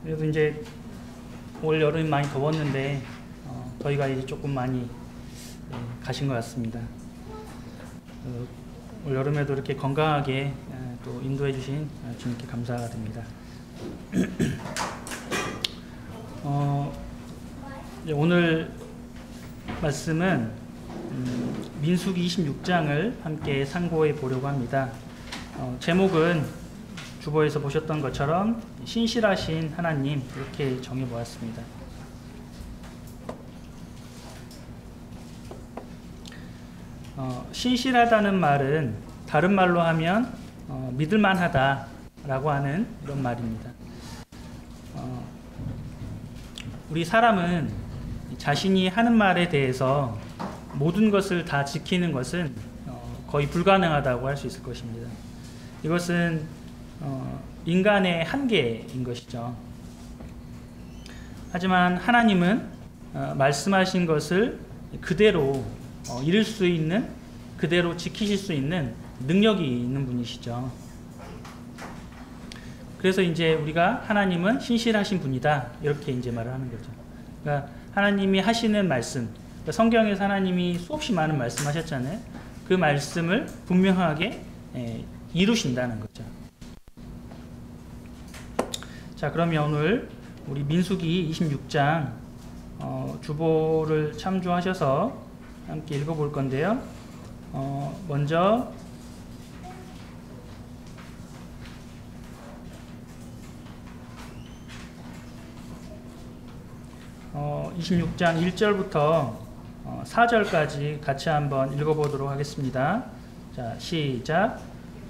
그래도 이제 올 여름이 많이 더웠는데 저희가 이제 조금 많이 가신 것 같습니다. 올 여름에도 이렇게 건강하게 또 인도해 주신 주님께 감사가 됩니다. 오늘 말씀은 민수기 26장을 함께 상고해 보려고 합니다. 제목은 주보에서 보셨던 것처럼 신실하신 하나님, 이렇게 정해 보았습니다. 신실하다는 말은 다른 말로 하면 믿을만하다 라고 하는 이런 말입니다. 우리 사람은 자신이 하는 말에 대해서 모든 것을 다 지키는 것은 거의 불가능하다고 할 수 있을 것입니다. 이것은 인간의 한계인 것이죠. 하지만 하나님은 말씀하신 것을 그대로 이룰 수 있는, 그대로 지키실 수 있는 능력이 있는 분이시죠. 그래서 이제 우리가 하나님은 신실하신 분이다, 이렇게 이제 말을 하는 거죠. 그러니까 하나님이 하시는 말씀, 그러니까 성경에서 하나님이 수없이 많은 말씀하셨잖아요. 그 말씀을 분명하게 이루신다는 거죠. 자, 그러면 오늘 우리 민수기 26장 주보를 참조하셔서 함께 읽어볼 건데요. 먼저 26장 1절부터 4절까지 같이 한번 읽어보도록 하겠습니다. 자, 시작.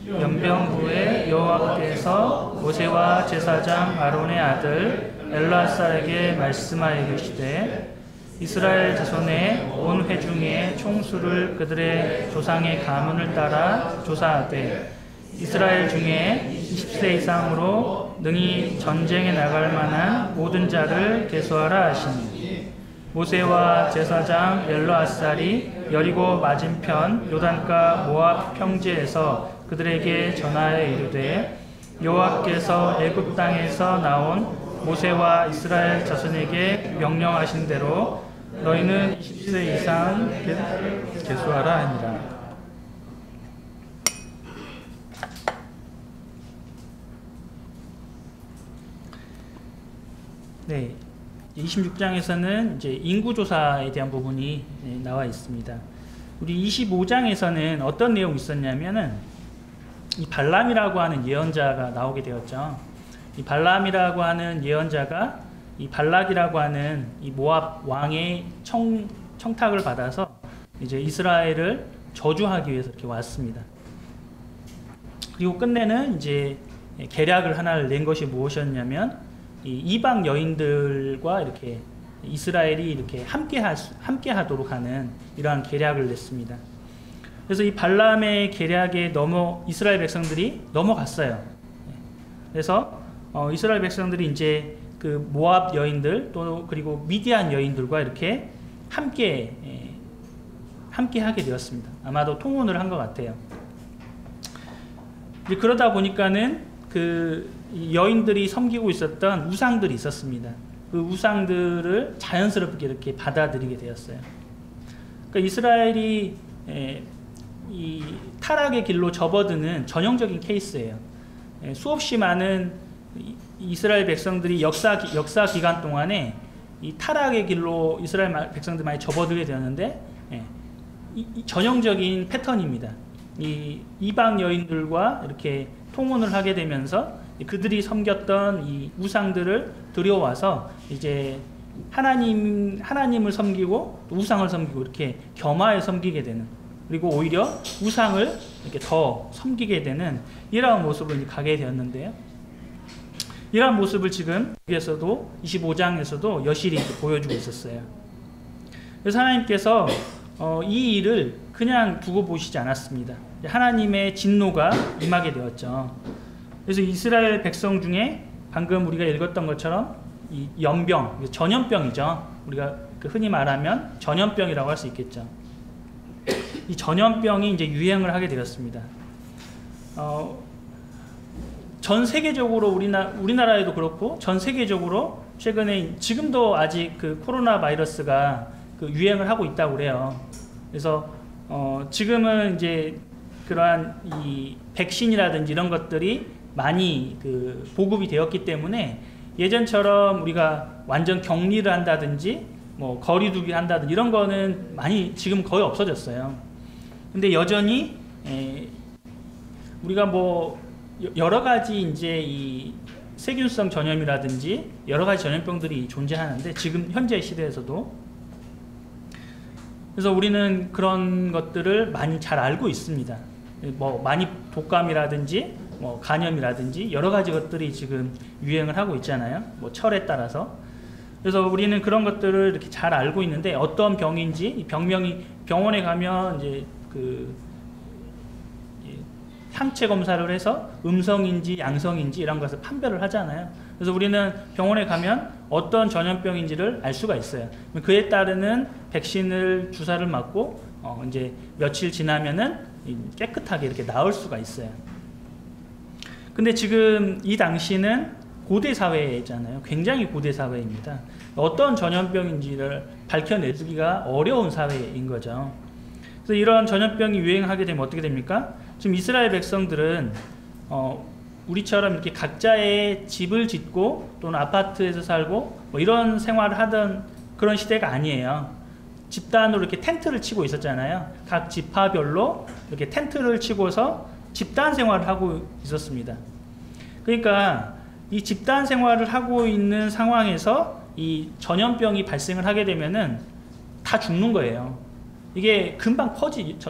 연병부에 여호와께서 모세와 제사장 아론의 아들 엘르아살에게 말씀하여 이르시되 이스라엘 자손의 온 회중의 총수를 그들의 조상의 가문을 따라 조사하되 이스라엘 중에 20세 이상으로 능히 전쟁에 나갈 만한 모든 자를 계수하라 하시니 모세와 제사장 엘르아살이 여리고 맞은편 요단가 모압 평지에서 그들에게 전하여 이르되 여호와께서 애굽 땅에서 나온 모세와 이스라엘 자손에게 명령하신 대로 너희는 20세 이상 계수하라 하니라. 네, 26장에서는 이제 인구조사에 대한 부분이 나와 있습니다. 우리 25장에서는 어떤 내용이 있었냐면은 이 발람이라고 하는 예언자가 나오게 되었죠. 이 발람이라고 하는 예언자가 이 발락이라고 하는 이 모압 왕의 청탁을 받아서 이제 이스라엘을 저주하기 위해서 이렇게 왔습니다. 그리고 끝내는 이제 계략을 하나를 낸 것이 무엇이었냐면 이 이방 여인들과 이렇게 이스라엘이 이렇게 함께 하도록 하는 이러한 계략을 냈습니다. 그래서 이 발람의 계략에 이스라엘 백성들이 넘어갔어요. 그래서 이스라엘 백성들이 이제 그 모압 여인들 또 그리고 미디안 여인들과 이렇게 함께 하게 되었습니다. 아마도 통혼을 한 것 같아요. 그러다 보니까는 그 여인들이 섬기고 있었던 우상들이 있었습니다. 그 우상들을 자연스럽게 이렇게 받아들이게 되었어요. 그러니까 이스라엘이 이 타락의 길로 접어드는 전형적인 케이스예요. 수없이 많은 이스라엘 백성들이 역사 기간 동안에 이 타락의 길로 이스라엘 백성들이 많이 접어들게 되었는데 이 전형적인 패턴입니다. 이 이방 여인들과 이렇게 통혼을 하게 되면서 그들이 섬겼던 이 우상들을 들여와서 이제 하나님을 섬기고 또 우상을 섬기고 이렇게 겸하여 섬기게 되는, 그리고 오히려 우상을 이렇게 더 섬기게 되는 이러한 모습으로 가게 되었는데요. 이러한 모습을 지금 여기에서도 25장에서도 여실히 보여주고 있었어요. 그래서 하나님께서 이 일을 그냥 두고 보시지 않았습니다. 하나님의 진노가 임하게 되었죠. 그래서 이스라엘 백성 중에 방금 우리가 읽었던 것처럼 이 연병, 전염병이죠. 우리가 흔히 말하면 전염병이라고 할 수 있겠죠. 이 전염병이 이제 유행을 하게 되었습니다. 전 세계적으로 우리나라에도 그렇고 전 세계적으로 최근에 지금도 아직 그 코로나 바이러스가 그 유행을 하고 있다고 그래요. 그래서 지금은 이제 그러한 이 백신이라든지 이런 것들이 많이 그 보급이 되었기 때문에 예전처럼 우리가 완전 격리를 한다든지 뭐 거리두기 한다든지 이런 거는 많이 지금 거의 없어졌어요. 근데 여전히 우리가 뭐 여러 가지 이제 이 세균성 전염이라든지 여러 가지 전염병들이 존재하는데 지금 현재 시대에서도, 그래서 우리는 그런 것들을 많이 잘 알고 있습니다. 뭐 많이 독감이라든지 뭐 간염이라든지 여러 가지 것들이 지금 유행을 하고 있잖아요. 뭐 철에 따라서. 그래서 우리는 그런 것들을 이렇게 잘 알고 있는데 어떤 병인지 이 병명이 병원에 가면 이제 그 항체 검사를 해서 음성인지 양성인지 이런 것을 판별을 하잖아요. 그래서 우리는 병원에 가면 어떤 전염병인지를 알 수가 있어요. 그에 따르는 백신을 주사를 맞고 이제 며칠 지나면은 깨끗하게 이렇게 나을 수가 있어요. 근데 지금 이 당시는 고대 사회잖아요. 굉장히 고대 사회입니다. 어떤 전염병인지를 밝혀내기가 어려운 사회인 거죠. 그래서 이런 전염병이 유행하게 되면 어떻게 됩니까? 지금 이스라엘 백성들은 우리처럼 이렇게 각자의 집을 짓고 또는 아파트에서 살고 뭐 이런 생활을 하던 그런 시대가 아니에요. 집단으로 이렇게 텐트를 치고 있었잖아요. 각 지파별로 이렇게 텐트를 치고서 집단 생활을 하고 있었습니다. 그러니까 이 집단 생활을 하고 있는 상황에서 이 전염병이 발생을 하게 되면은 다 죽는 거예요. 이게 금방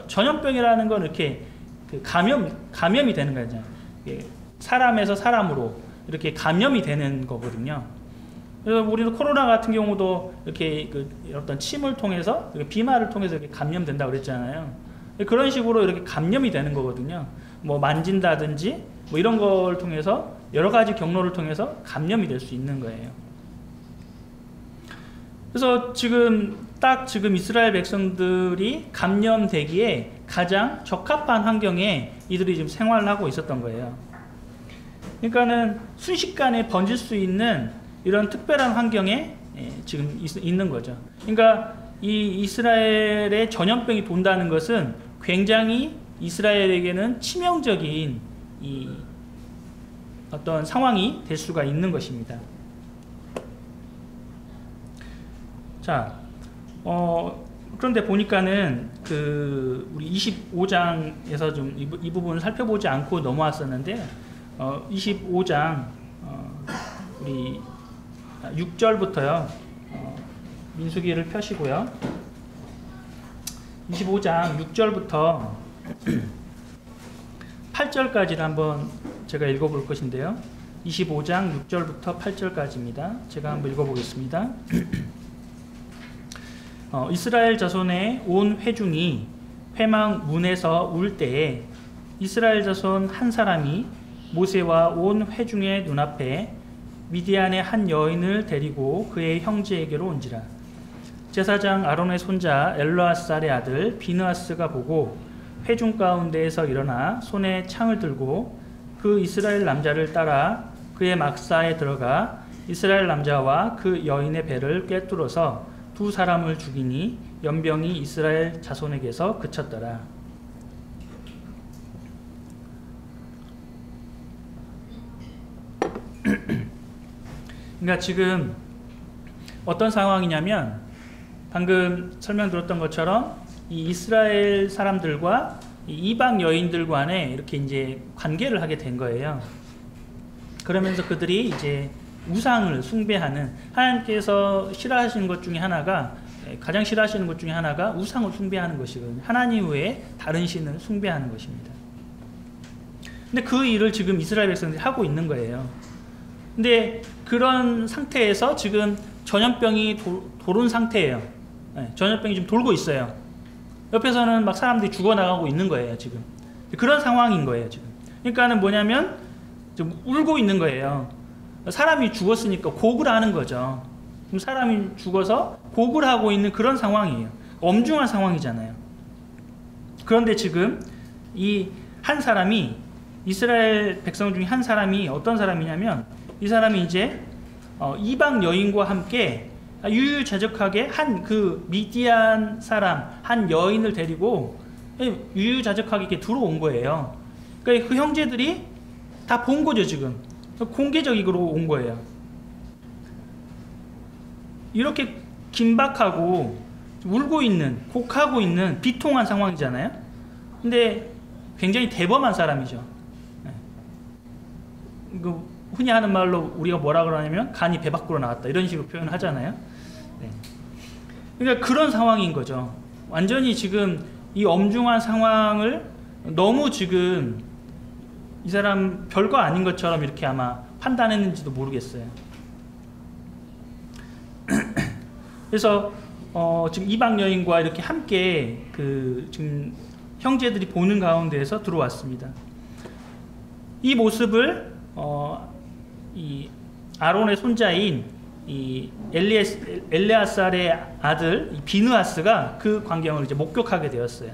전염병이라는 건 이렇게 그 감염이 되는 거잖아요. 사람에서 사람으로 이렇게 감염이 되는 거거든요. 그래서 우리도 코로나 같은 경우도 이렇게 그 어떤 침을 통해서 비말을 통해서 이렇게 감염된다고 그랬잖아요. 그런 식으로 이렇게 감염이 되는 거거든요. 뭐 만진다든지 뭐 이런 걸 통해서 여러 가지 경로를 통해서 감염이 될 수 있는 거예요. 그래서 지금 이스라엘 백성들이 감염되기에 가장 적합한 환경에 이들이 지금 생활을 하고 있었던 거예요. 그러니까는 순식간에 번질 수 있는 이런 특별한 환경에 지금 있는 거죠. 그러니까 이 이스라엘의 전염병이 돈다는 것은 굉장히 이스라엘에게는 치명적인 이 어떤 상황이 될 수가 있는 것입니다. 자, 그런데 보니까는 그 우리 25장에서 좀 이 부분을 살펴보지 않고 넘어왔었는데 25장 우리 6절부터요. 민수기를 펴시고요. 25장 6절부터 8절까지를 한번 제가 읽어볼 것인데요. 25장 6절부터 8절까지입니다. 제가 한번 읽어보겠습니다. 이스라엘 자손의 온 회중이 회막 문에서 울 때에 이스라엘 자손 한 사람이 모세와 온 회중의 눈앞에 미디안의 한 여인을 데리고 그의 형제에게로 온지라. 제사장 아론의 손자 엘르아살의 아들 비느하스가 보고 회중 가운데에서 일어나 손에 창을 들고 그 이스라엘 남자를 따라 그의 막사에 들어가 이스라엘 남자와 그 여인의 배를 꿰뚫어서 두 사람을 죽이니 연병이 이스라엘 자손에게서 그쳤더라. 그러니까 지금 어떤 상황이냐면 방금 설명드렸던 것처럼 이 이스라엘 사람들과 이 이방 여인들 간에 이렇게 이제 관계를 하게 된 거예요. 그러면서 그들이 이제 우상을 숭배하는, 하나님께서 싫어하시는 것 중에 하나가, 가장 싫어하시는 것 중에 하나가 우상을 숭배하는 것이거든요. 하나님 외에 다른 신을 숭배하는 것입니다. 근데 그 일을 지금 이스라엘 백성들이 하고 있는 거예요. 근데 그런 상태에서 지금 전염병이 돌은 상태예요. 전염병이 지금 돌고 있어요. 옆에서는 막 사람들이 죽어나가고 있는 거예요, 지금. 그런 상황인 거예요, 지금. 그러니까는 뭐냐면, 좀 울고 있는 거예요. 사람이 죽었으니까 곡을 하는 거죠. 그럼 사람이 죽어서 곡을 하고 있는 그런 상황이에요. 엄중한 상황이잖아요. 그런데 지금 이 한 사람이 이스라엘 백성 중에 한 사람이 어떤 사람이냐면 이 사람이 이제 이방 여인과 함께 유유자적하게 한 그 미디안 사람 한 여인을 데리고 유유자적하게 이렇게 들어온 거예요. 그러니까 그 형제들이 다 본 거죠. 지금 공개적으로 온 거예요. 이렇게 긴박하고 울고 있는, 곡하고 있는 비통한 상황이잖아요. 근데 굉장히 대범한 사람이죠. 흔히 하는 말로 우리가 뭐라 그러냐면 간이 배 밖으로 나왔다 이런 식으로 표현하잖아요. 그러니까 그런 상황인 거죠. 완전히 지금 이 엄중한 상황을 너무 지금 이 사람 별거 아닌 것처럼 이렇게 아마 판단했는지도 모르겠어요. 그래서 지금 이방 여인과 이렇게 함께 지금 형제들이 보는 가운데에서 들어왔습니다. 이 모습을 이 아론의 손자인 이 엘레아살의 아들 비느하스가 그 광경을 이제 목격하게 되었어요.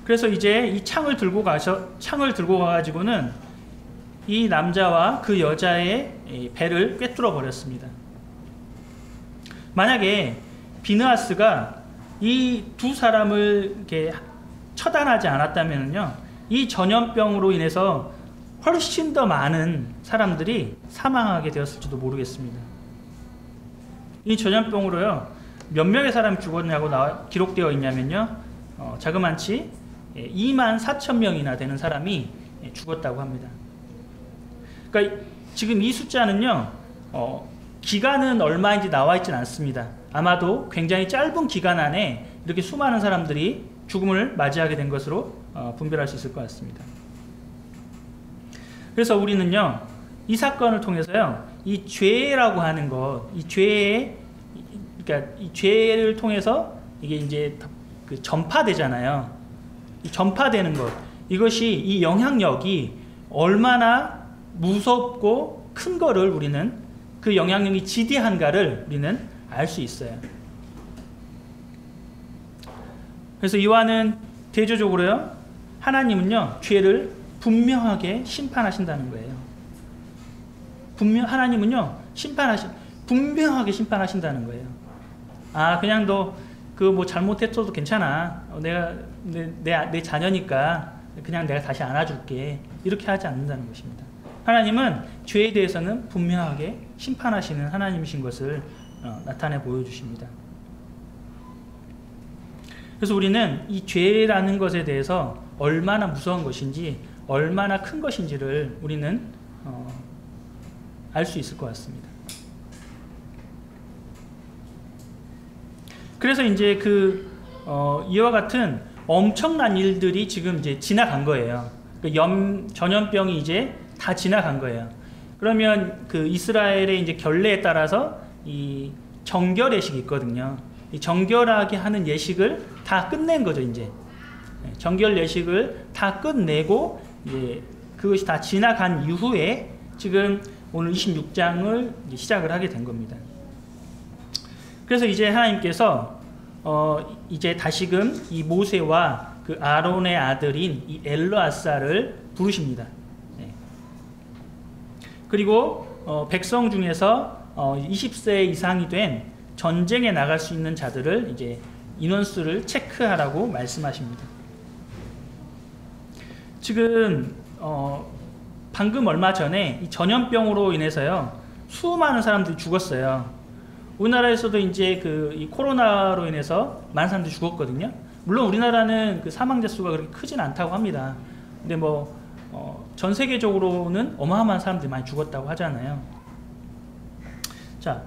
그래서 이제 이 창을 들고 가가지고는 이 남자와 그 여자의 배를 꿰뚫어 버렸습니다. 만약에 비느하스가 이 두 사람을 이렇게 처단하지 않았다면요, 이 전염병으로 인해서 훨씬 더 많은 사람들이 사망하게 되었을지도 모르겠습니다. 이 전염병으로요, 몇 명의 사람이 죽었냐고 기록되어 있냐면요, 자그만치 24,000명이나 되는 사람이 죽었다고 합니다. 그러니까 지금 이 숫자는요, 기간은 얼마인지 나와 있지는 않습니다. 아마도 굉장히 짧은 기간 안에 이렇게 수많은 사람들이 죽음을 맞이하게 된 것으로 분별할 수 있을 것 같습니다. 그래서 우리는요, 이 사건을 통해서요, 이 죄라고 하는 것, 그러니까 이 죄를 통해서 이게 이제 그 전파되잖아요. 이 전파되는 것, 이것이 이 영향력이 얼마나 무섭고 큰 거를 우리는, 그 영향력이 지대한가를 우리는 알 수 있어요. 그래서 이와는 대조적으로요, 하나님은요, 죄를 분명하게 심판하신다는 거예요. 하나님은요, 분명하게 심판하신다는 거예요. 그냥 너 그 뭐 잘못했어도 괜찮아. 내 자녀니까 그냥 내가 다시 안아줄게. 이렇게 하지 않는다는 것입니다. 하나님은 죄에 대해서는 분명하게 심판하시는 하나님이신 것을 나타내 보여주십니다. 그래서 우리는 이 죄라는 것에 대해서 얼마나 무서운 것인지, 얼마나 큰 것인지를 우리는 알 수 있을 것 같습니다. 그래서 이제 이와 같은 엄청난 일들이 지금 이제 지나간 거예요. 전염병이 이제 다 지나간 거예요. 그러면 그 이스라엘의 이제 결례에 따라서 이 정결 예식이 있거든요. 이 정결하게 하는 예식을 다 끝낸 거죠, 이제. 정결 예식을 다 끝내고, 이제 그것이 다 지나간 이후에 지금 오늘 26장을 시작을 하게 된 겁니다. 그래서 이제 하나님께서 이제 다시금 이 모세와 그 아론의 아들인 이 엘르아살을 부르십니다. 그리고 백성 중에서 20세 이상이 된 전쟁에 나갈 수 있는 자들을 이제 인원수를 체크하라고 말씀하십니다. 지금 방금 얼마 전에 이 전염병으로 인해서요, 수많은 사람들이 죽었어요. 우리나라에서도 이제 이 코로나로 인해서 많은 사람들이 죽었거든요. 물론 우리나라는 그 사망자 수가 그렇게 크진 않다고 합니다. 근데 전 세계적으로는 어마어마한 사람들이 많이 죽었다고 하잖아요. 자,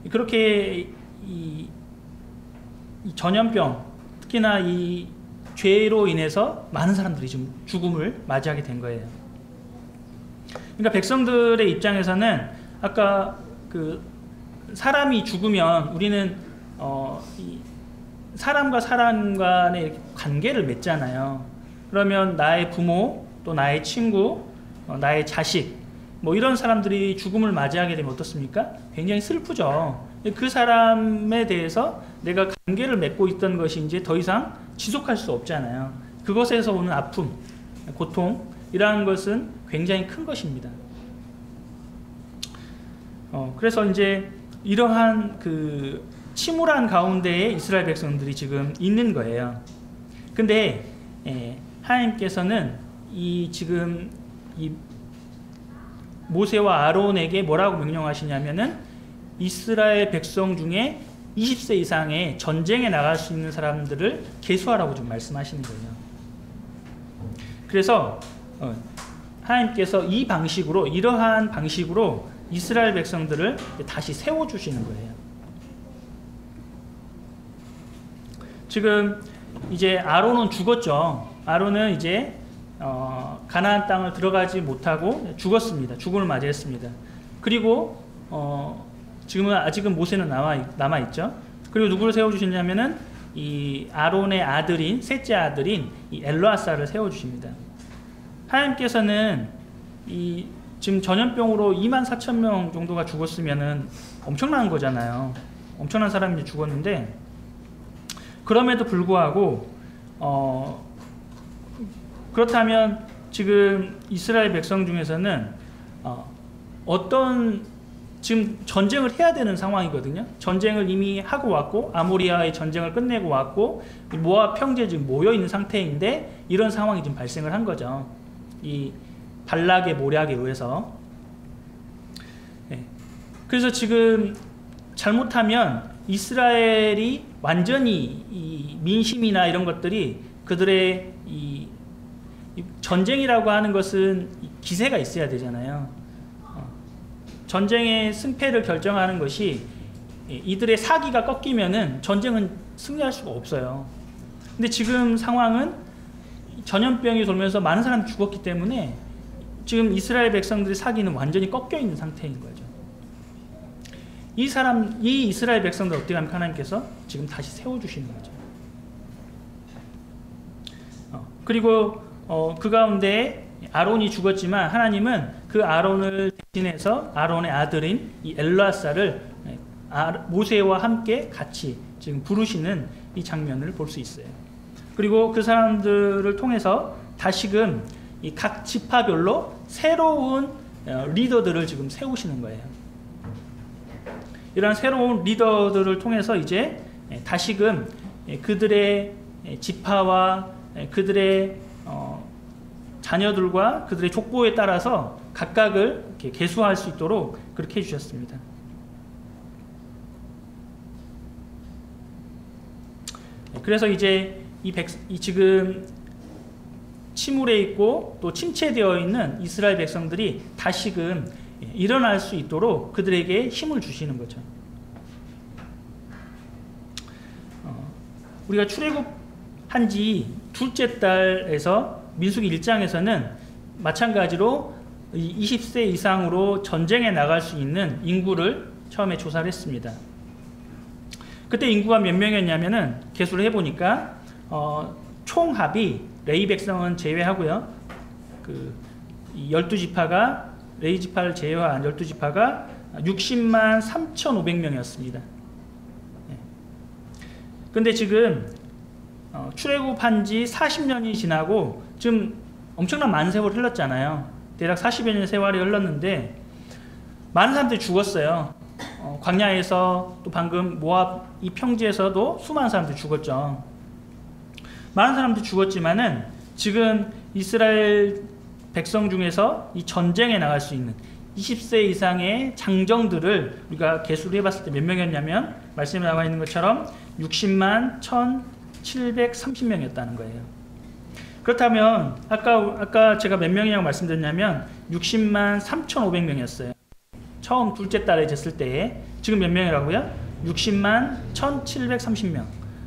그렇게 이 전염병, 특히나 이 죄로 인해서 많은 사람들이 좀 죽음을 맞이하게 된 거예요. 그러니까 백성들의 입장에서는 아까 사람이 죽으면 우리는 이 사람과 사람 간의 관계를 맺잖아요. 그러면 나의 부모, 또 나의 친구, 나의 자식, 뭐 이런 사람들이 죽음을 맞이하게 되면 어떻습니까? 굉장히 슬프죠. 그 사람에 대해서 내가 관계를 맺고 있던 것이 이제 더 이상 지속할 수 없잖아요. 그것에서 오는 아픔, 고통이라는 것은 굉장히 큰 것입니다. 그래서 이제 이러한 그 침울한 가운데에 이스라엘 백성들이 지금 있는 거예요. 근데 하나님께서는 지금 이 모세와 아론에게 뭐라고 명령하시냐면은 이스라엘 백성 중에 20세 이상의 전쟁에 나갈 수 있는 사람들을 계수하라고 좀 말씀하시는 거예요. 그래서 하나님께서 이러한 방식으로 이스라엘 백성들을 다시 세워주시는 거예요. 지금 이제 아론은 죽었죠. 아론은 이제 가나안 땅을 들어가지 못하고 죽었습니다. 죽음을 맞이했습니다. 그리고 지금은 아직은 모세는 남아 있죠. 그리고 누구를 세워주시냐면은 이 아론의 아들인 셋째 아들인 이 엘르아사를 세워주십니다. 하나님께서는 지금 전염병으로 24,000명 정도가 죽었으면은 엄청난 거잖아요. 엄청난 사람이 죽었는데 그럼에도 불구하고 그렇다면 지금 이스라엘 백성 중에서는 지금 전쟁을 해야 되는 상황이거든요. 전쟁을 이미 하고 왔고 아모리아의 전쟁을 끝내고 왔고 모압 평지에 지금 모여 있는 상태인데 이런 상황이 지금 발생을 한 거죠. 이 발락의 모략에 의해서. 그래서 지금 잘못하면 이스라엘이 완전히 이 민심이나 이런 것들이 그들의 이 전쟁이라고 하는 것은 기세가 있어야 되잖아요. 전쟁의 승패를 결정하는 것이 이들의 사기가 꺾이면은 전쟁은 승리할 수가 없어요. 근데 지금 상황은 전염병이 돌면서 많은 사람이 죽었기 때문에 지금 이스라엘 백성들의 사기는 완전히 꺾여 있는 상태인 거죠. 이 이스라엘 백성들 어떻게 하면 하나님께서 지금 다시 세워주시는 거죠. 그리고 그 가운데 아론이 죽었지만 하나님은 그 아론을 대신해서 아론의 아들인 이 엘르아사를 모세와 함께 같이 지금 부르시는 이 장면을 볼 수 있어요. 그리고 그 사람들을 통해서 다시금 이 각 지파별로 새로운 리더들을 지금 세우시는 거예요. 이런 새로운 리더들을 통해서 이제 다시금 그들의 지파와 그들의 자녀들과 그들의 족보에 따라서 각각을 이렇게 계수할 수 있도록 그렇게 해주셨습니다. 그래서 이제 지금 침울해 있고 또 침체되어 있는 이스라엘 백성들이 다시금 일어날 수 있도록 그들에게 힘을 주시는 거죠. 우리가 출애굽한 지 둘째 달에서 민수기 1장에서는 마찬가지로 20세 이상으로 전쟁에 나갈 수 있는 인구를 처음에 조사를 했습니다. 그때 인구가 몇 명이었냐면은 계수를 해보니까 총합이 레위 백성은 제외하고요. 그 12지파가 레위 지파를 제외한 12지파가 60만 3,500명이었습니다. 근데 지금 출애굽한 지 40년이 지나고 지금 엄청난 많은 세월이 흘렀잖아요. 대략 40여 년의 세월이 흘렀는데 많은 사람들이 죽었어요. 광야에서 또 방금 모압 이 평지에서도 수많은 사람들이 죽었죠. 많은 사람들이 죽었지만은 지금 이스라엘 백성 중에서 이 전쟁에 나갈 수 있는 20세 이상의 장정들을 우리가 계수를 해봤을 때 몇 명이었냐면 말씀에 나와 있는 것처럼 60만 1,730명이었다는 거예요. 그렇다면 아까 제가 몇 명이냐고 말씀드렸냐면 60만 3,500명이었어요. 처음 둘째 달에 쟀을 때에 지금 몇 명이라고요? 60만 1,730명.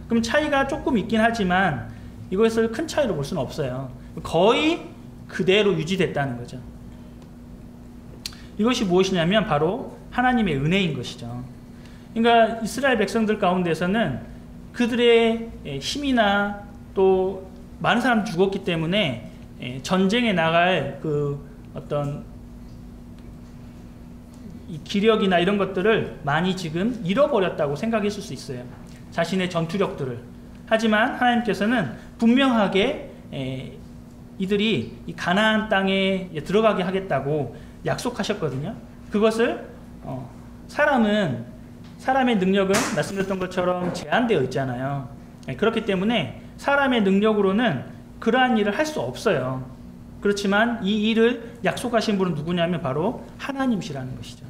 그럼 차이가 조금 있긴 하지만 이것을 큰 차이로 볼 수는 없어요. 거의 그대로 유지됐다는 거죠. 이것이 무엇이냐면 바로 하나님의 은혜인 것이죠. 그러니까 이스라엘 백성들 가운데서는 그들의 힘이나 또 많은 사람이 죽었기 때문에 전쟁에 나갈 그 어떤 이 기력이나 이런 것들을 많이 지금 잃어버렸다고 생각했을 수 있어요. 자신의 전투력들을. 하지만 하나님께서는 분명하게 이들이 이 가나안 땅에 들어가게 하겠다고 약속하셨거든요. 그것을 사람의 능력은 말씀드렸던 것처럼 제한되어 있잖아요. 그렇기 때문에 사람의 능력으로는 그러한 일을 할 수 없어요. 그렇지만 이 일을 약속하신 분은 누구냐면 바로 하나님이시라는 것이죠.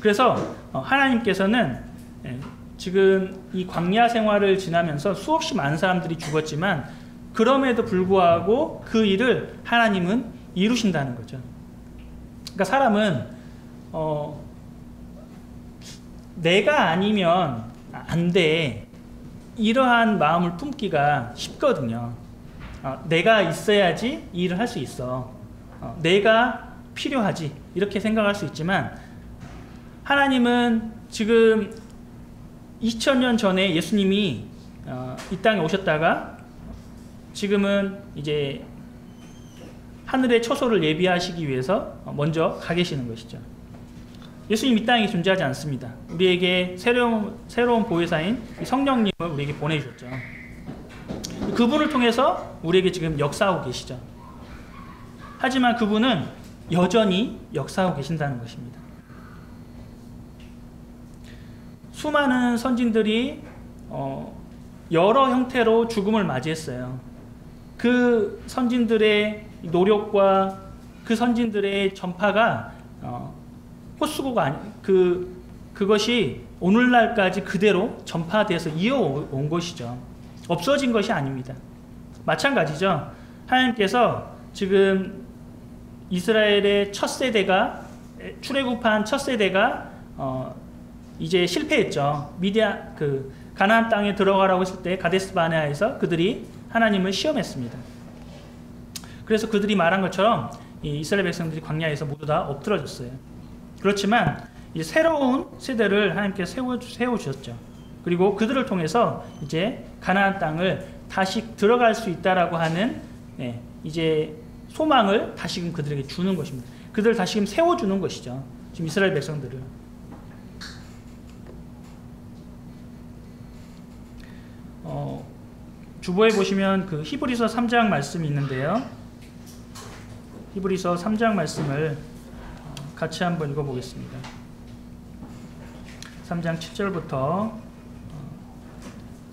그래서 하나님께서는 지금 이 광야 생활을 지나면서 수없이 많은 사람들이 죽었지만 그럼에도 불구하고 그 일을 하나님은 이루신다는 거죠. 그러니까 사람은 내가 아니면 안 돼, 이러한 마음을 품기가 쉽거든요. 내가 있어야지 이 일을 할 수 있어. 내가 필요하지. 이렇게 생각할 수 있지만 하나님은 지금 2000년 전에 예수님이 이 땅에 오셨다가 지금은 이제 하늘의 처소를 예비하시기 위해서 먼저 가 계시는 것이죠. 예수님 이 땅에 존재하지 않습니다. 우리에게 새로운 보혜사인 성령님을 우리에게 보내주셨죠. 그분을 통해서 우리에게 지금 역사하고 계시죠. 하지만 그분은 여전히 역사하고 계신다는 것입니다. 수많은 선진들이 여러 형태로 죽음을 맞이했어요. 그 선진들의 노력과 그 선진들의 전파가 헛수고가 그것이 오늘날까지 그대로 전파돼서 이어온 것이죠. 없어진 것이 아닙니다. 마찬가지죠. 하나님께서 지금 이스라엘의 첫 세대가 출애굽한 첫 세대가 이제 실패했죠. 가나안 땅에 들어가라고 했을 때 가데스 바네아에서 그들이 하나님을 시험했습니다. 그래서 그들이 말한 것처럼 이 이스라엘 백성들이 광야에서 모두 다 엎드러졌어요. 그렇지만 이 새로운 세대를 하나님께서 세워주셨죠. 그리고 그들을 통해서 이제 가나안 땅을 다시 들어갈 수 있다라고 하는 이제 소망을 다시금 그들에게 주는 것입니다. 그들을 다시금 세워주는 것이죠. 지금 이스라엘 백성들을. 주보에 보시면 그 히브리서 3장 말씀이 있는데요. 히브리서 3장 말씀을 같이 한번 읽어보겠습니다. 3장 7절부터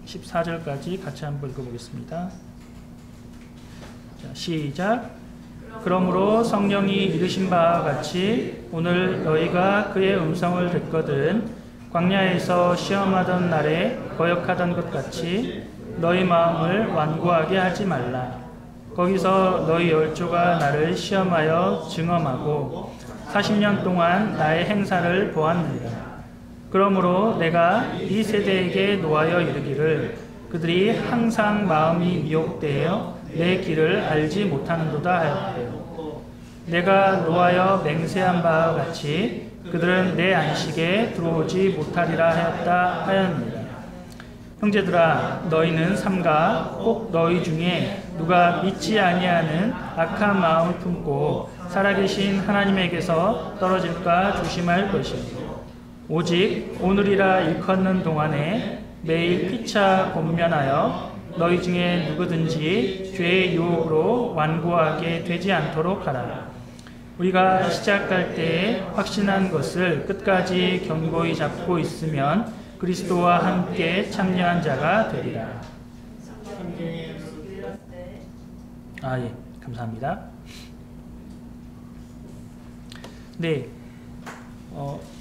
14절까지 같이 한번 읽어보겠습니다. 자, 시작. 그러므로 성령이 이르신 바와 같이 오늘 너희가 그의 음성을 듣거든 광야에서 시험하던 날에 거역하던 것 같이 너희 마음을 완고하게 하지 말라. 거기서 너희 열조가 나를 시험하여 증언하고 40년 동안 나의 행사를 보았느니라. 그러므로 내가 이 세대에게 노하여 이르기를 그들이 항상 마음이 미혹되어 내 길을 알지 못하는도다 하였고 내가 노하여 맹세한 바와 같이 그들은 내 안식에 들어오지 못하리라 하였다 하였느니라. 형제들아 너희는 삼가 꼭 너희 중에 누가 믿지 아니하는 악한 마음을 품고 살아계신 하나님에게서 떨어질까 조심할 것이요 오직 오늘이라 일컫는 동안에 매일 피차 권면하여 너희 중에 누구든지 죄의 유혹으로 완고하게 되지 않도록 하라. 우리가 시작할 때에 확신한 것을 끝까지 견고히 잡고 있으면 그리스도와 함께 참여한 자가 되리라. 예, 감사합니다. 네,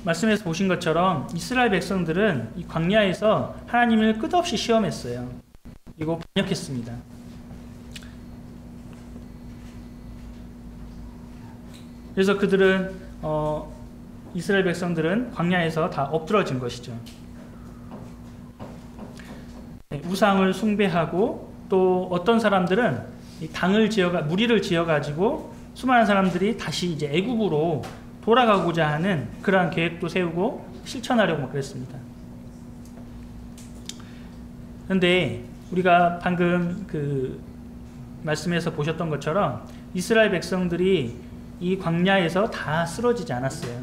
말씀에서 보신 것처럼 이스라엘 백성들은 이 광야에서 하나님을 끝없이 시험했어요. 그리고 반역했습니다. 그래서 그들은 이스라엘 백성들은 광야에서 다 엎드러진 것이죠. 우상을 숭배하고 또 어떤 사람들은 무리를 지어가지고 수많은 사람들이 다시 이제 애굽으로 돌아가고자 하는 그러한 계획도 세우고 실천하려고 그랬습니다. 그런데 우리가 방금 그 말씀에서 보셨던 것처럼 이스라엘 백성들이 이 광야에서 다 쓰러지지 않았어요.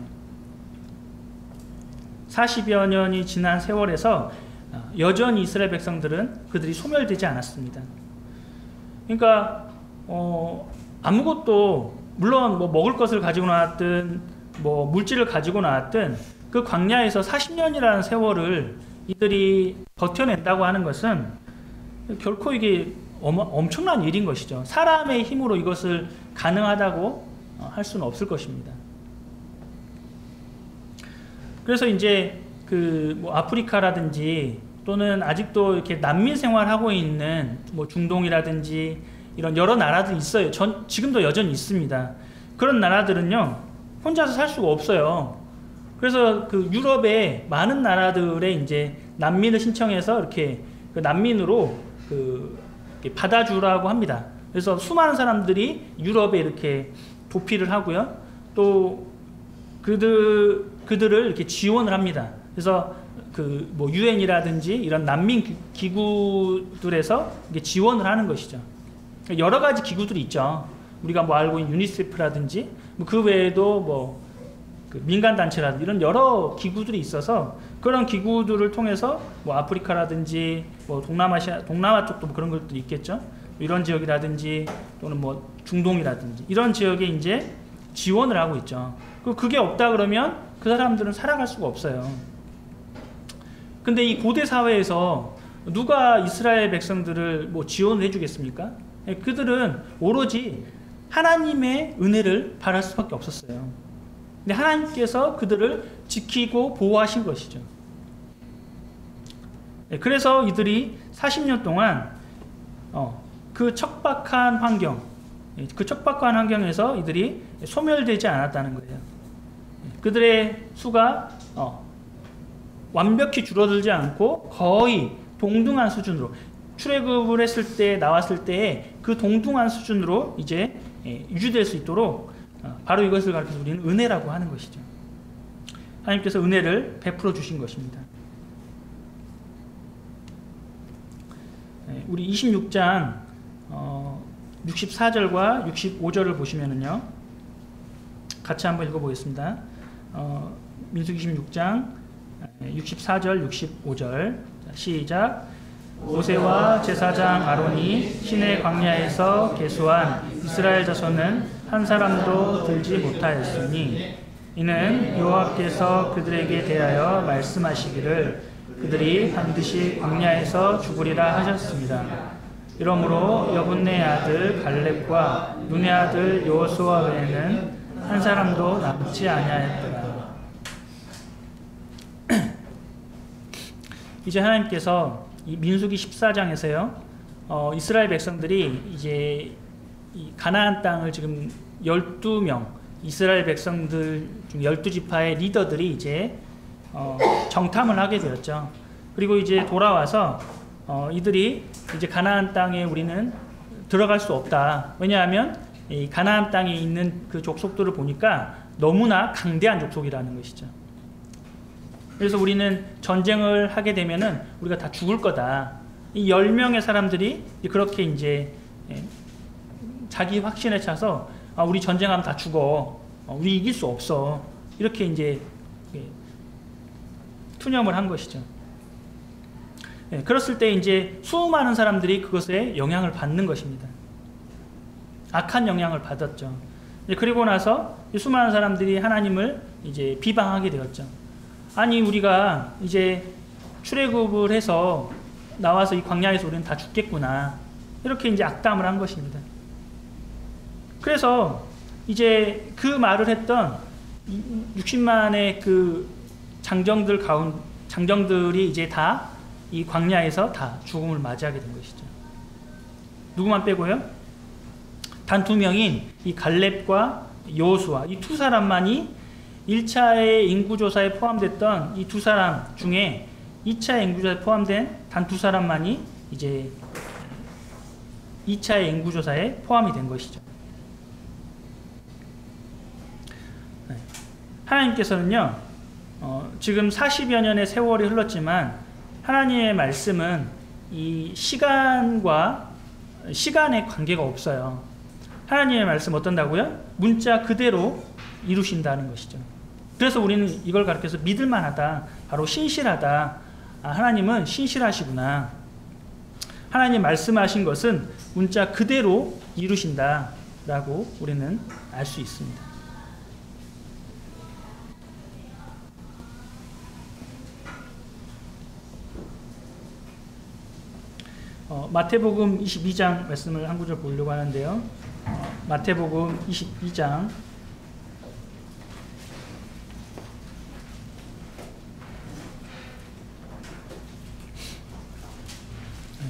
40여 년이 지난 세월에서 여전히 이스라엘 백성들은 그들이 소멸되지 않았습니다. 그러니까 아무것도 물론 뭐 먹을 것을 가지고 나왔든 뭐 물질을 가지고 나왔든 그 광야에서 40년이라는 세월을 이들이 버텨낸다고 하는 것은 결코 이게 엄청난 일인 것이죠. 사람의 힘으로 이것을 가능하다고 할 수는 없을 것입니다. 그래서 이제 그 뭐 아프리카라든지 또는 아직도 이렇게 난민 생활하고 있는 뭐 중동이라든지 이런 여러 나라들이 있어요. 지금도 여전히 있습니다. 그런 나라들은요, 혼자서 살 수가 없어요. 그래서 그 유럽의 많은 나라들에 이제 난민을 신청해서 이렇게 그 난민으로 이렇게 받아주라고 합니다. 그래서 수많은 사람들이 유럽에 이렇게 도피를 하고요. 또 그들을 이렇게 지원을 합니다. 그래서 그 뭐 유엔이라든지 이런 난민 기구들에서 이게 지원을 하는 것이죠. 여러 가지 기구들이 있죠. 우리가 뭐 알고 있는 유니세프라든지 뭐 그 외에도 뭐 그 민간 단체라든지 이런 여러 기구들이 있어서 그런 기구들을 통해서 뭐 아프리카라든지 뭐 동남아 쪽도 뭐 그런 것들이 있겠죠. 이런 지역이라든지 또는 뭐 중동이라든지 이런 지역에 이제 지원을 하고 있죠. 그게 없다 그러면 그 사람들은 살아갈 수가 없어요. 근데 이 고대 사회에서 누가 이스라엘 백성들을 뭐 지원을 해주겠습니까? 그들은 오로지 하나님의 은혜를 바랄 수밖에 없었어요. 근데 하나님께서 그들을 지키고 보호하신 것이죠. 그래서 이들이 40년 동안 그 척박한 환경에서 이들이 소멸되지 않았다는 거예요. 그들의 수가 완벽히 줄어들지 않고 거의 동등한 수준으로 출애굽을 했을 때 나왔을 때의 그 동등한 수준으로 이제 유지될 수 있도록 바로 이것을 가르쳐서 우리는 은혜라고 하는 것이죠. 하나님께서 은혜를 베풀어 주신 것입니다. 우리 26장 64절과 65절을 보시면은요, 같이 한번 읽어보겠습니다. 민수기 26장 64절 65절 시작. 모세와 제사장 아론이 시내 광야에서 계수한 이스라엘 자손은 한 사람도 들지 못하였으니 이는 여호와께서 그들에게 대하여 말씀하시기를 그들이 반드시 광야에서 죽으리라 하셨습니다. 이러므로 여분네 아들 갈렙과 눈의 아들 여호수아 외에는 한 사람도 남지 아니하였더라. 이제 하나님께서 이 민수기 14장에서요, 이스라엘 백성들이 이제 이 가나안 땅을 지금 12명 이스라엘 백성들 중 12지파의 리더들이 이제 정탐을 하게 되었죠. 그리고 이제 돌아와서 이들이 이제 가나안 땅에 우리는 들어갈 수 없다. 왜냐하면 이 가나안 땅에 있는 그 족속들을 보니까 너무나 강대한 족속이라는 것이죠. 그래서 우리는 전쟁을 하게 되면은 우리가 다 죽을 거다. 이 10명의 사람들이 그렇게 이제 자기 확신에 차서 우리 전쟁하면 다 죽어. 우리 이길 수 없어. 이렇게 이제 투념을 한 것이죠. 그랬을 때 이제 수많은 사람들이 그것에 영향을 받는 것입니다. 악한 영향을 받았죠. 그리고 나서 수많은 사람들이 하나님을 이제 비방하게 되었죠. 아니 우리가 이제 출애굽을 해서 나와서 이 광야에서 우리는 다 죽겠구나. 이렇게 이제 악담을 한 것입니다. 그래서 이제 그 말을 했던 60만의 그 장정들이 이제 다 이 광야에서 다 죽음을 맞이하게 된 것이죠. 누구만 빼고요? 단 2명인 이 갈렙과 여호수아, 이 두 사람만이 1차의 인구조사에 포함됐던 이 두 사람 중에 2차 인구조사에 포함된 단 2사람만이 이제 2차의 인구조사에 포함이 된 것이죠. 하나님께서는요, 지금 40여 년의 세월이 흘렀지만 하나님의 말씀은 이 시간의 관계가 없어요. 하나님의 말씀 어떤다고요? 문자 그대로 이루신다는 것이죠. 그래서 우리는 이걸 가르쳐서 믿을만하다, 바로 신실하다. 하나님은 신실하시구나. 하나님 말씀하신 것은 문자 그대로 이루신다라고 우리는 알 수 있습니다. 마태복음 22장 말씀을 한 구절 보려고 하는데요. 마태복음 22장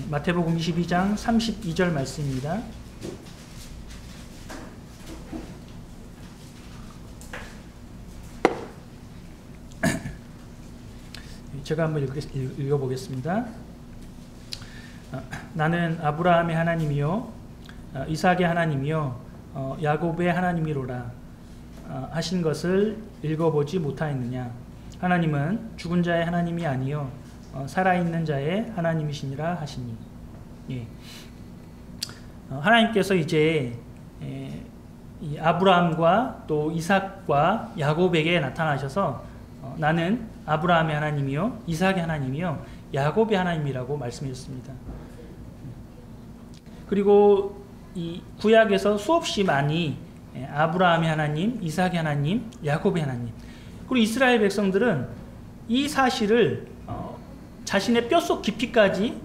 마태복음 22장 32절 말씀입니다. 제가 한번 읽어보겠습니다. 나는 아브라함의 하나님이요 이삭의 하나님이요 야곱의 하나님이로라 하신 것을 읽어보지 못하였느냐. 하나님은 죽은 자의 하나님이 아니요 살아있는 자의 하나님이시니라 하시니. 예. 하나님께서 이제 이 아브라함과 또 이삭과 야곱에게 나타나셔서 나는 아브라함의 하나님이요 이삭의 하나님이요 야곱의 하나님이라고 말씀하셨습니다. 그리고 이 구약에서 수없이 많이 아브라함의 하나님, 이삭의 하나님, 야곱의 하나님, 그리고 이스라엘 백성들은 이 사실을 자신의 뼛속 깊이까지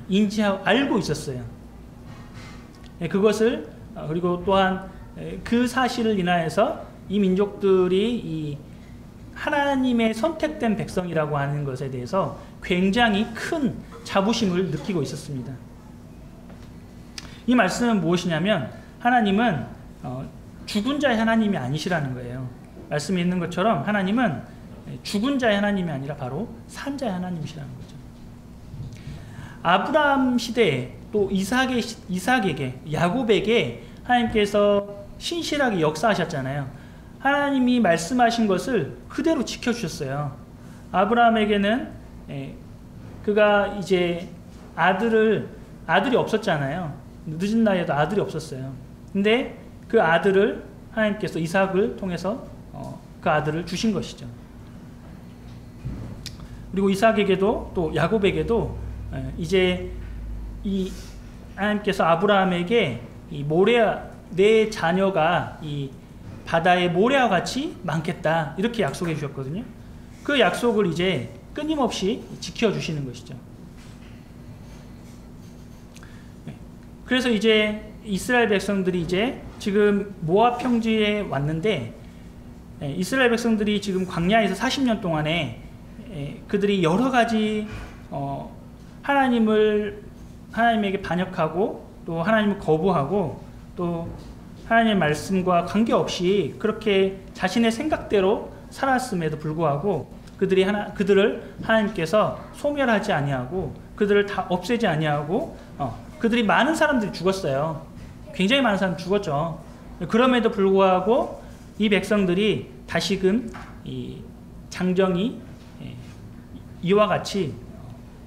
인지하고 알고 있었어요. 그것을 그리고 또한 그 사실을 인하여서 이 민족들이 이 하나님의 선택된 백성이라고 하는 것에 대해서 굉장히 큰 자부심을 느끼고 있었습니다. 이 말씀은 무엇이냐면 하나님은 죽은 자의 하나님이 아니시라는 거예요. 말씀에 있는 것처럼 하나님은 죽은 자의 하나님이 아니라 바로 산 자의 하나님이시라는 거죠. 아브라함 시대에 또 이삭에게 야곱에게 하나님께서 신실하게 역사하셨잖아요. 하나님이 말씀하신 것을 그대로 지켜주셨어요. 아브라함에게는 그가 이제 아들이 없었잖아요. 늦은 나이에도 아들이 없었어요. 근데 그 아들을 하나님께서 이삭을 통해서 그 아들을 주신 것이죠. 그리고 이삭에게도 또 야곱에게도 이제 이 하나님께서 아브라함에게 이 내 자녀가 이 바다의 모래와 같이 많겠다 이렇게 약속해 주셨거든요. 그 약속을 이제 끊임없이 지켜주시는 것이죠. 그래서 이제 이스라엘 백성들이 이제 지금 모압 평지에 왔는데 이스라엘 백성들이 지금 광야에서 40년 동안에 그들이 여러 가지 하나님에게 반역하고 또 하나님을 거부하고 또 하나님의 말씀과 관계없이 그렇게 자신의 생각대로 살았음에도 불구하고 그들을 하나님께서 소멸하지 아니하고 그들을 다 없애지 아니하고 그들이 많은 사람들이 죽었어요. 굉장히 많은 사람이 죽었죠. 그럼에도 불구하고 이 백성들이 다시금 이 장정이 이와 같이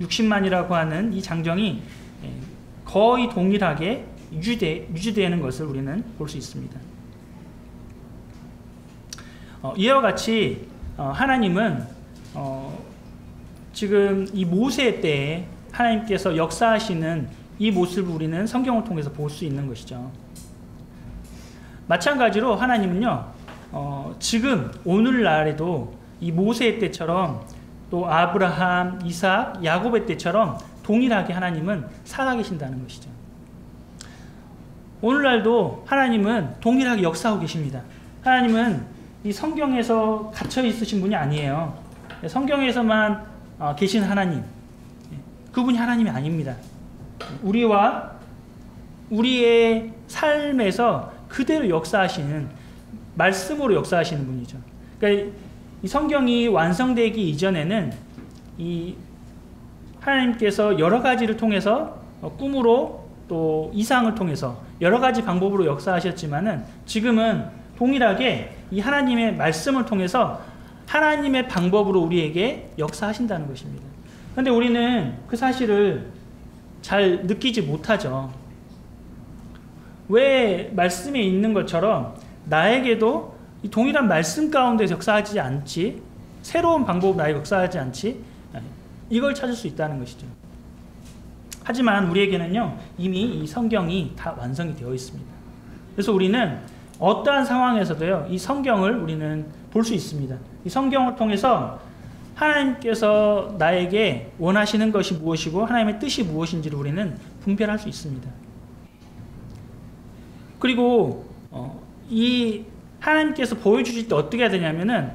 60만이라고 하는 이 장정이 거의 동일하게 유지되는 것을 우리는 볼 수 있습니다. 이와 같이 하나님은 지금 이 모세 때에 하나님께서 역사하시는 이 모습을 우리는 성경을 통해서 볼 수 있는 것이죠. 마찬가지로 하나님은요, 지금 오늘날에도 이 모세 때처럼 또 아브라함, 이삭, 야곱의 때처럼 동일하게 하나님은 살아계신다는 것이죠. 오늘날도 하나님은 동일하게 역사하고 계십니다. 하나님은 이 성경에서 갇혀 있으신 분이 아니에요. 성경에서만 계신 하나님, 그분이 하나님이 아닙니다. 우리와 우리의 삶에서 그대로 역사하시는, 말씀으로 역사하시는 분이죠. 그러니까 이 성경이 완성되기 이전에는 이 하나님께서 여러 가지를 통해서 꿈으로 또 이상을 통해서 여러 가지 방법으로 역사하셨지만은 지금은 동일하게 이 하나님의 말씀을 통해서 하나님의 방법으로 우리에게 역사하신다는 것입니다. 그런데 우리는 그 사실을 잘 느끼지 못하죠. 왜 말씀에 있는 것처럼 나에게도 이 동일한 말씀 가운데 역사하지 않지, 새로운 방법으로 나에게 역사하지 않지, 이걸 찾을 수 있다는 것이죠. 하지만 우리에게는요, 이미 이 성경이 다 완성이 되어 있습니다. 그래서 우리는 어떠한 상황에서도요, 이 성경을 우리는 볼 수 있습니다. 이 성경을 통해서 하나님께서 나에게 원하시는 것이 무엇이고 하나님의 뜻이 무엇인지를 우리는 분별할 수 있습니다. 그리고 이 하나님께서 보여주실 때 어떻게 해야 되냐면은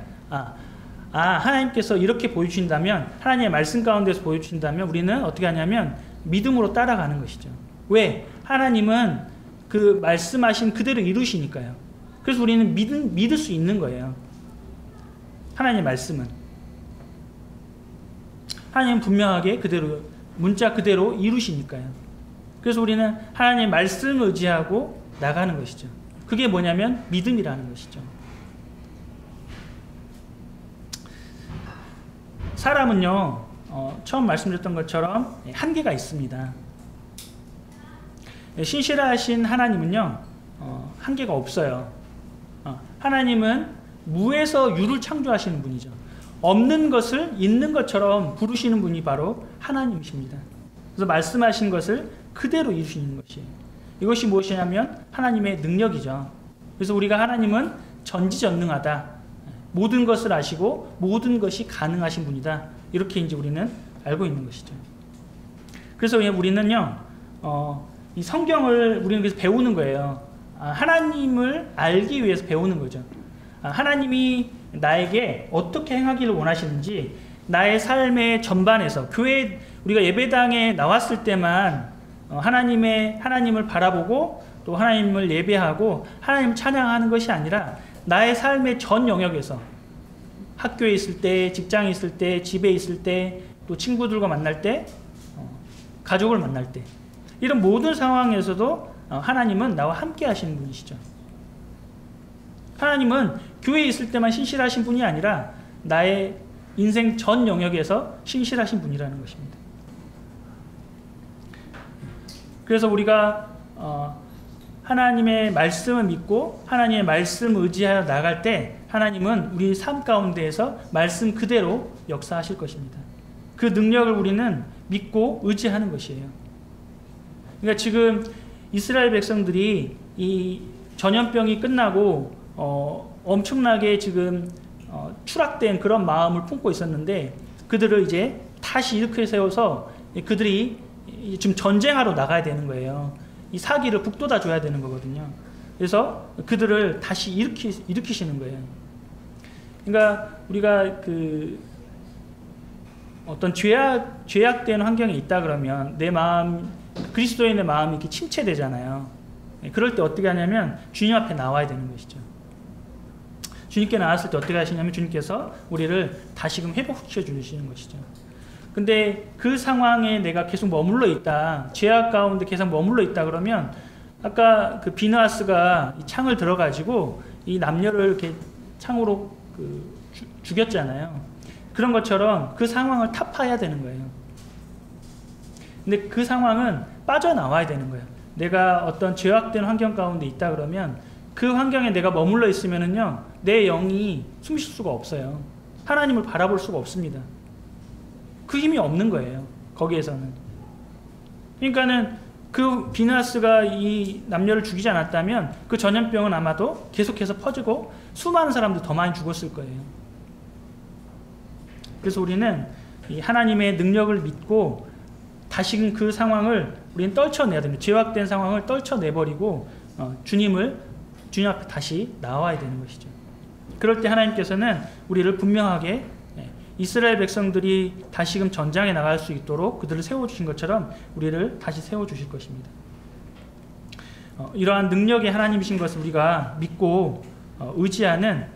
하나님께서 이렇게 보여주신다면, 하나님의 말씀 가운데서 보여주신다면 우리는 어떻게 하냐면 믿음으로 따라가는 것이죠. 왜? 하나님은 그 말씀하신 그대로 이루시니까요. 그래서 우리는 믿을 수 있는 거예요. 하나님의 말씀은. 하나님은 분명하게 그대로, 문자 그대로 이루시니까요. 그래서 우리는 하나님의 말씀을 의지하고 나가는 것이죠. 그게 뭐냐면 믿음이라는 것이죠. 사람은요, 처음 말씀드렸던 것처럼 한계가 있습니다. 신실하신 하나님은요, 한계가 없어요. 하나님은 무에서 유를 창조하시는 분이죠. 없는 것을 있는 것처럼 부르시는 분이 바로 하나님이십니다. 그래서 말씀하신 것을 그대로 이루시는 것이에요. 이것이 무엇이냐면 하나님의 능력이죠. 그래서 우리가 하나님은 전지전능하다, 모든 것을 아시고 모든 것이 가능하신 분이다, 이렇게 이제 우리는 알고 있는 것이죠. 그래서 우리는요, 이 성경을 우리는 그래서 배우는 거예요. 하나님을 알기 위해서 배우는 거죠. 하나님이 나에게 어떻게 행하기를 원하시는지, 나의 삶의 전반에서, 교회, 우리가 예배당에 나왔을 때만 하나님을 바라보고 또 하나님을 예배하고 하나님을 찬양하는 것이 아니라 나의 삶의 전 영역에서, 학교에 있을 때, 직장에 있을 때, 집에 있을 때, 또 친구들과 만날 때, 가족을 만날 때, 이런 모든 상황에서도 하나님은 나와 함께 하시는 분이시죠. 하나님은 교회에 있을 때만 신실하신 분이 아니라 나의 인생 전 영역에서 신실하신 분이라는 것입니다. 그래서 우리가 하나님의 말씀을 믿고 하나님의 말씀을 의지하여 나갈 때 하나님은 우리 삶 가운데에서 말씀 그대로 역사하실 것입니다. 그 능력을 우리는 믿고 의지하는 것이에요. 그러니까 지금 이스라엘 백성들이 이 전염병이 끝나고 엄청나게 지금 추락된 그런 마음을 품고 있었는데, 그들을 이제 다시 일으켜 세워서 그들이 지금 전쟁하러 나가야 되는 거예요. 이 사기를 북돋아 줘야 되는 거거든요. 그래서 그들을 다시 일으키시는 거예요. 그러니까 우리가 그 어떤 죄악된 환경에 있다 그러면 내 마음, 그리스도인의 마음이 이렇게 침체되잖아요. 그럴 때 어떻게 하냐면 주님 앞에 나와야 되는 것이죠. 주님께 나왔을 때 어떻게 하시냐면 주님께서 우리를 다시금 회복시켜 주시는 것이죠. 근데 그 상황에 내가 계속 머물러 있다, 죄악 가운데 계속 머물러 있다 그러면, 아까 그 비느하스가 이 창을 들어가지고 이 남녀를 이렇게 창으로 죽였잖아요. 그런 것처럼 그 상황을 타파해야 되는 거예요. 근데 그 상황은 빠져나와야 되는 거예요. 내가 어떤 죄악된 환경 가운데 있다 그러면 그 환경에 내가 머물러 있으면은요, 내 영이 숨 쉴 수가 없어요. 하나님을 바라볼 수가 없습니다. 그 힘이 없는 거예요, 거기에서는. 그러니까는 그 비느하스가 이 남녀를 죽이지 않았다면 그 전염병은 아마도 계속해서 퍼지고 수많은 사람들 더 많이 죽었을 거예요. 그래서 우리는 이 하나님의 능력을 믿고 다시금 그 상황을 우리는 떨쳐내야 됩니다. 죄악된 상황을 떨쳐내버리고 주님 앞에 다시 나와야 되는 것이죠. 그럴 때 하나님께서는 우리를 분명하게, 이스라엘 백성들이 다시금 전장에 나갈 수 있도록 그들을 세워주신 것처럼 우리를 다시 세워주실 것입니다. 이러한 능력의 하나님이신 것을 우리가 믿고 의지하는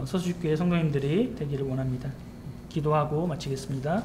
서수교회 성도님들이 되기를 원합니다. 기도하고 마치겠습니다.